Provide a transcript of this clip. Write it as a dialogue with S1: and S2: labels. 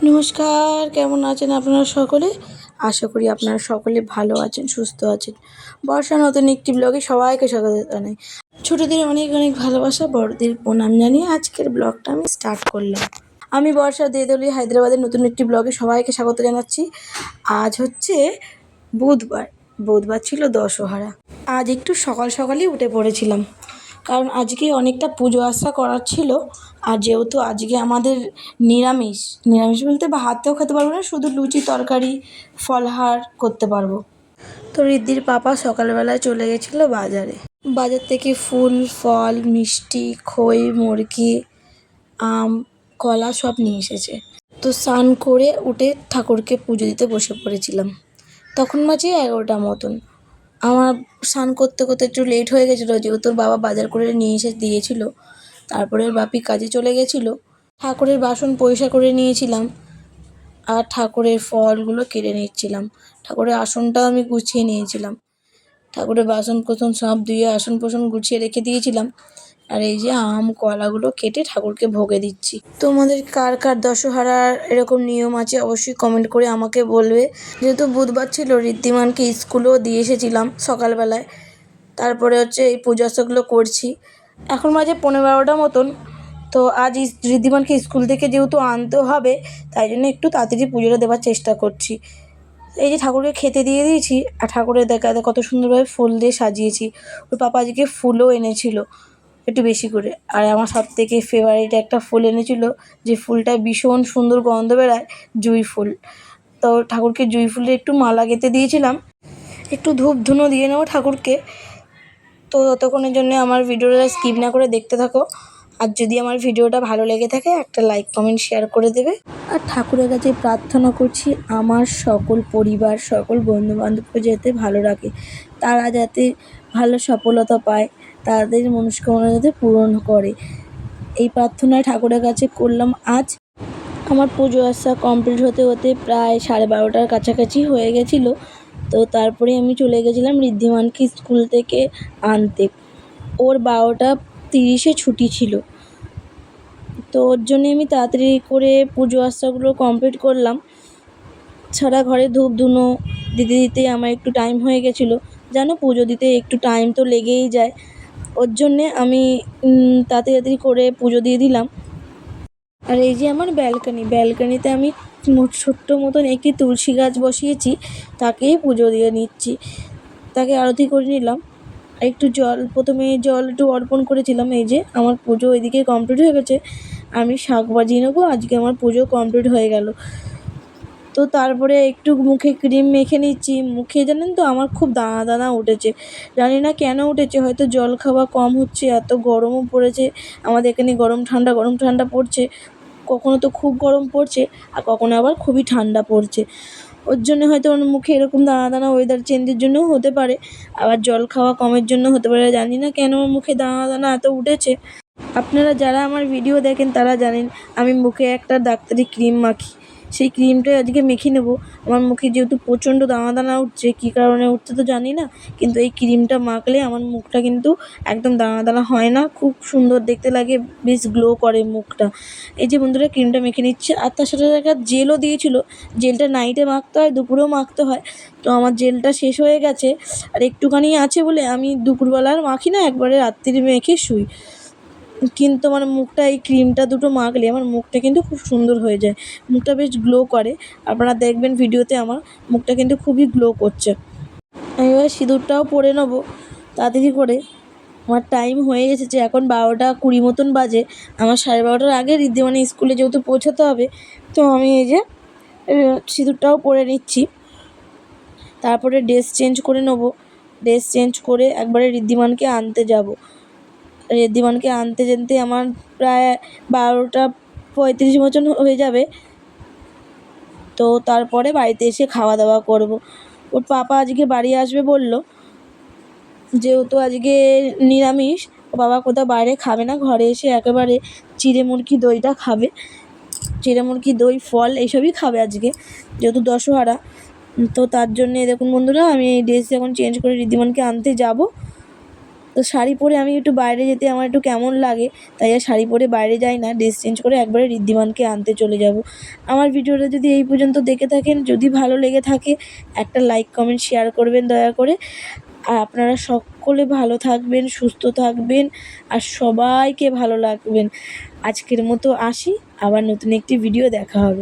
S1: নমস্কার, কেমন আছেন আপনারা সকলে? আশা করি আপনারা সকলে ভালো আছেন, সুস্থ আছেন। বর্ষার নতুন একটি ব্লগে সবাইকে স্বাগত জানাই। ছোটদের অনেক অনেক ভালোবাসা, বড়দের প্রণাম জানিয়ে আজকের ব্লগটা আমি স্টার্ট করলাম। আমি বর্ষা দেদলি হায়দ্রাবাদের নতুন একটি ব্লগে সবাইকে স্বাগত জানাচ্ছি। আজ হচ্ছে বুধবার ছিল দশহরা। আজ একটু সকাল সকালই উঠে পড়েছিলাম, কারণ আজকে অনেকটা পুজো আশা করার ছিল। আর যেহেতু আজকে আমাদের নিরামিষ বলতে ভাতও খেতে পারবো না, শুধু লুচি তরকারি ফলহার করতে পারবো। তো রিদ্ধির পাপা সকালবেলায় চলে গেছিলো বাজার থেকে ফুল ফল মিষ্টি খই মুরগি আম কলা সব নিয়ে এসেছে। তো স্নান করে উঠে ঠাকুরকে পুজো দিতে বসে পড়েছিলাম। তখন বাজে 11টা মতন। আমার স্নান করতে করতে একটু লেট হয়ে গেছিলো, যেহেতু ওর বাবা বাজার করে নিয়ে এসে দিয়েছিল। তারপরে ওর বাপি কাজে চলে গেছিলো। ঠাকুরের বাসন পরিষ্কার করে নিয়েছিলাম আর ঠাকুরের ফলগুলো কেটে নিচ্ছিলাম। ঠাকুরের আসনটাও আমি গুছিয়ে নিয়েছিলাম। ঠাকুরের বাসন কোসন সব ধুয়ে আসন পোষণ গুছিয়ে রেখে দিয়েছিলাম। আর এই যে আম কলাগুলো কেটে ঠাকুরকে ভোগে দিচ্ছি। তোমাদের কার কার দশহরার এরকম নিয়ম আছে অবশ্যই কমেন্ট করে আমাকে বলবে। যেহেতু বুধবার ছিল, ঋদ্ধিমানকে স্কুলেও দিয়ে এসেছিলাম সকালবেলায়। তারপরে হচ্ছে এই পূজা আশাগুলো করছি। এখন বাজে 11:15 মতন। তো আজ ঋদ্ধিমানকে স্কুল থেকে যেহেতু আনতেও হবে, তাই জন্য একটু তাড়াতাড়ি পুজোটা দেওয়ার চেষ্টা করছি। এই যে ঠাকুরকে খেতে দিয়ে দিয়েছি, আর ঠাকুরের দেখা কত সুন্দরভাবে ফুল দিয়ে সাজিয়েছি। ওর পাপা আজকে ফুলও এনেছিল একটু বেশি করে। আর আমার সবথেকে ফেভারিট একটা ফুল এনেছিল, যে ফুলটা ভীষণ সুন্দর গন্ধ বেরায়, জুঁই ফুল। তো ঠাকুরকে জুঁই ফুলের একটু মালা গেঁথে দিয়েছিলাম। একটু ধূপ ধুনো দিয়ে নেবো ঠাকুরকে। তো ততক্ষণের জন্য আমার ভিডিওটা স্কিপ না করে দেখতে থাকো। আর যদি আমার ভিডিওটা ভালো লেগে থাকে একটা লাইক কমেন্ট শেয়ার করে দেবে। আর ঠাকুরের কাছে প্রার্থনা করছি আমার সকল পরিবার সকল বন্ধুবান্ধবকে যাতে ভালো রাখে, তারা যাতে ভালো সফলতা পায়, তাদের মনস্কামনা যাতে পূরণ করে, এই প্রার্থনায় ঠাকুরের কাছে করলাম। আজ আমার পুজো আশা কমপ্লিট হতে হতে প্রায় 12:30টার কাছাকাছি হয়ে গেছিলো। তো তারপরে আমি চলে গেছিলাম ঋদ্ধিমানকে স্কুল থেকে আনতে। ওর 12:30-এ ছুটি ছিল। তো ওর জন্যে আমি তাড়াতাড়ি করে পুজো আশাগুলো কমপ্লিট করলাম। সারা ঘরে ধূপ ধুনো দিতে দিতে আমার একটু টাইম হয়ে গেছিলো। জানো, পুজো দিতে একটু টাইম তো লেগেই যায়। ওর জন্যে আমি তাড়াতাড়ি করে পুজো দিয়ে দিলাম। আর এই যে আমার ব্যালকানিতে আমি ছোট্ট মতন একটি তুলসী গাছ বসিয়েছি, তাকেই পুজো দিয়ে নিচ্ছি। তাকে আরতি করে নিলাম। একটু প্রথমে জল একটু অর্পণ করেছিলাম। এই যে আমার পুজো এদিকে কমপ্লিট হয়ে গেছে। আমি শাক বাজিয়ে নেবো, আজকে আমার পুজো কমপ্লিট হয়ে গেল। তো তারপরে একটু মুখে ক্রিম মেখে নিচ্ছি। মুখে জানেন তো আমার খুব দানা দানা উঠেছে, জানি না কেন উঠেছে, হয়তো জল খাওয়া কম হচ্ছে, এত গরমও পড়েছে আমাদের এখানে। গরম ঠান্ডা পড়ছে, কখনো তো খুব গরম পড়ছে আর কখনো আবার খুবই ঠান্ডা পড়ছে। ওর জন্য হয়তো ওর মুখে এরকম দানা দানা ওয়েদার চেঞ্জের জন্যও হতে পারে, আবার জল খাওয়া কমের জন্য হতে পারে। জানি না কেন ওর মুখে দানা দানা এত উঠেছে। আপনারা যারা আমার ভিডিও দেখেন তারা জানেন আমি মুখে একটা ডাক্তারি ক্রিম মাখি, সেই ক্রিমটাই আজকে মেখে নেব। আমার মুখে যেহেতু প্রচণ্ড দানা দানা উঠছে, কী কারণে উঠছে তো জানি না, কিন্তু এই ক্রিমটা মাখলে আমার মুখটা কিন্তু একদম দানা দানা হয় না, খুব সুন্দর দেখতে লাগে, বেশ গ্লো করে মুখটা। এই যে বন্ধুরা ক্রিমটা মেখে নিচ্ছে। আর তার সাথে একটা জেলও দিয়েছিল। জেলটা নাইটে মাখতে হয়, দুপুরেও মাখতে হয়। তো আমার জেলটা শেষ হয়ে গেছে, আর একটুখানি আছে বলে আমি দুপুরবেলা আর মাখি না, একবারে রাত্রি মেখে শুই। কিন্তু আমার মুখটা এই ক্রিমটা দুটো মাখলে আমার মুখটা কিন্তু খুব সুন্দর হয়ে যায়, মুখটা বেশ গ্লো করে। আপনারা দেখবেন ভিডিওতে আমার মুখটা কিন্তু খুবই গ্লো করছে। আমি এবার সিঁদুরটাও পরে নেবো তাড়াতাড়ি করে। আমার টাইম হয়ে এসেছে, এখন 12:20 মতন বাজে। আমার 12:30টার আগে ঋদ্ধিমানে স্কুলে যেহেতু পৌঁছাতে হবে, তো আমি এই যে সিঁদুরটাও পরে নিচ্ছি। তারপরে ড্রেস চেঞ্জ করে নেবো। ড্রেস চেঞ্জ করে একবারে ঋদ্ধিমানকে আনতে যাব। ঋদ্ধিমানকে আনতে যেতে আমার প্রায় 12:35 মতন হয়ে যাবে। তো তারপরে বাড়িতে এসে খাওয়া দাওয়া করব। ওর পাপা আজকে বাড়ি আসবে বলল, যেহেতু আজকে নিরামিষ। ও বাবা কোথাও বাইরে খাবে না, ঘরে এসে একেবারে চিড়ে মুরগি দইটা খাবে। চিড়ে মুরগি দই ফল এইসবই খাবে আজকে, যেহেতু দশহরা। তো তার জন্যে দেখুন বন্ধুরা, আমি এই ড্রেস এখন চেঞ্জ করে ঋদ্ধিমানকে আনতে যাব। তো শাড়ি পরে আমি একটু বাইরে যেতে আমার একটু কেমন লাগে, তাই আর শাড়ি পরে বাইরে যাই না, ড্রেস চেঞ্জ করে একবারে ঋদ্ধিমানকে আনতে চলে যাব। আমার ভিডিওটা যদি এই পর্যন্ত দেখে থাকেন, যদি ভালো লেগে থাকে একটা লাইক কমেন্ট শেয়ার করবেন দয়া করে। আর আপনারা সকলে ভালো থাকবেন, সুস্থ থাকবেন আর সবাইকে ভালো রাখবেন। আজকের মতো আসি, আবার নতুন একটি ভিডিও দেখা হবে।